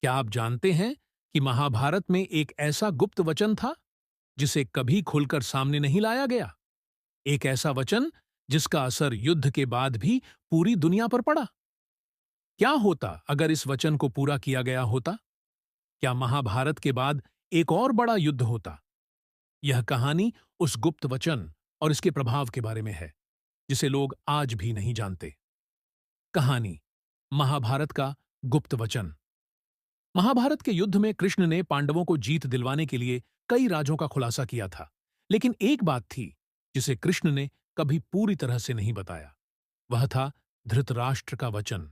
क्या आप जानते हैं कि महाभारत में एक ऐसा गुप्त वचन था जिसे कभी खुलकर सामने नहीं लाया गया? एक ऐसा वचन जिसका असर युद्ध के बाद भी पूरी दुनिया पर पड़ा। क्या होता अगर इस वचन को पूरा किया गया होता? क्या महाभारत के बाद एक और बड़ा युद्ध होता? यह कहानी उस गुप्त वचन और इसके प्रभाव के बारे में है, जिसे लोग आज भी नहीं जानते। कहानी महाभारत का गुप्त वचन। महाभारत के युद्ध में कृष्ण ने पांडवों को जीत दिलवाने के लिए कई राजों का खुलासा किया था, लेकिन एक बात थी जिसे कृष्ण ने कभी पूरी तरह से नहीं बताया। वह था धृतराष्ट्र का वचन।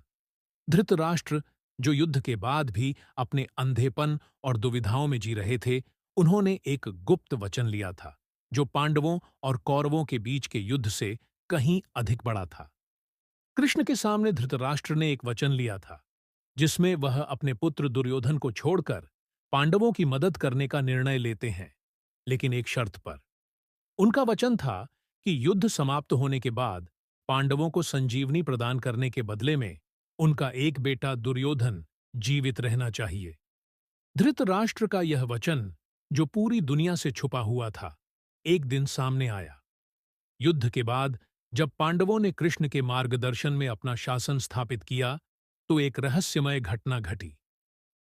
धृतराष्ट्र, जो युद्ध के बाद भी अपने अंधेपन और दुविधाओं में जी रहे थे, उन्होंने एक गुप्त वचन लिया था जो पांडवों और कौरवों के बीच के युद्ध से कहीं अधिक बड़ा था। कृष्ण के सामने धृतराष्ट्र ने एक वचन लिया था जिसमें वह अपने पुत्र दुर्योधन को छोड़कर पांडवों की मदद करने का निर्णय लेते हैं, लेकिन एक शर्त पर। उनका वचन था कि युद्ध समाप्त होने के बाद पांडवों को संजीवनी प्रदान करने के बदले में उनका एक बेटा दुर्योधन जीवित रहना चाहिए। धृतराष्ट्र का यह वचन, जो पूरी दुनिया से छुपा हुआ था, एक दिन सामने आया। युद्ध के बाद जब पांडवों ने कृष्ण के मार्गदर्शन में अपना शासन स्थापित किया, तो एक रहस्यमय घटना घटी।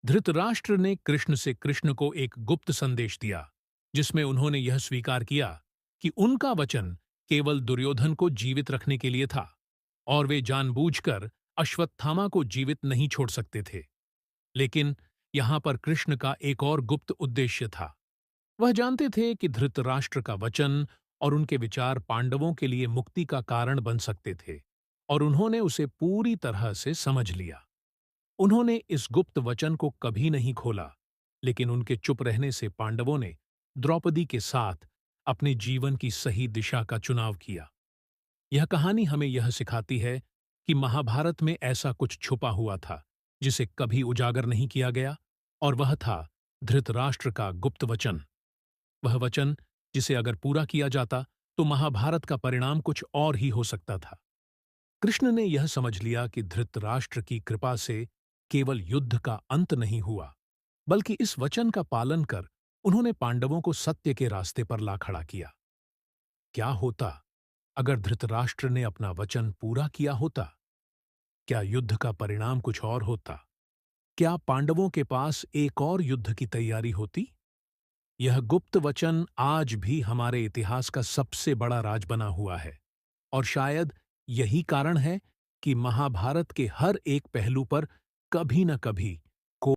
धृतराष्ट्र ने कृष्ण को एक गुप्त संदेश दिया, जिसमें उन्होंने यह स्वीकार किया कि उनका वचन केवल दुर्योधन को जीवित रखने के लिए था और वे जानबूझकर अश्वत्थामा को जीवित नहीं छोड़ सकते थे। लेकिन यहां पर कृष्ण का एक और गुप्त उद्देश्य था। वह जानते थे कि धृतराष्ट्र का वचन और उनके विचार पांडवों के लिए मुक्ति का कारण बन सकते थे, और उन्होंने उसे पूरी तरह से समझ लिया। उन्होंने इस गुप्त वचन को कभी नहीं खोला, लेकिन उनके चुप रहने से पांडवों ने द्रौपदी के साथ अपने जीवन की सही दिशा का चुनाव किया। यह कहानी हमें यह सिखाती है कि महाभारत में ऐसा कुछ छुपा हुआ था जिसे कभी उजागर नहीं किया गया, और वह था धृतराष्ट्र का गुप्त वचन। वह वचन जिसे अगर पूरा किया जाता तो महाभारत का परिणाम कुछ और ही हो सकता था। कृष्ण ने यह समझ लिया कि धृतराष्ट्र की कृपा से केवल युद्ध का अंत नहीं हुआ, बल्कि इस वचन का पालन कर उन्होंने पांडवों को सत्य के रास्ते पर ला खड़ा किया। क्या होता अगर धृतराष्ट्र ने अपना वचन पूरा किया होता? क्या युद्ध का परिणाम कुछ और होता? क्या पांडवों के पास एक और युद्ध की तैयारी होती? यह गुप्त वचन आज भी हमारे इतिहास का सबसे बड़ा राज बना हुआ है, और शायद यही कारण है कि महाभारत के हर एक पहलू पर कभी न कभी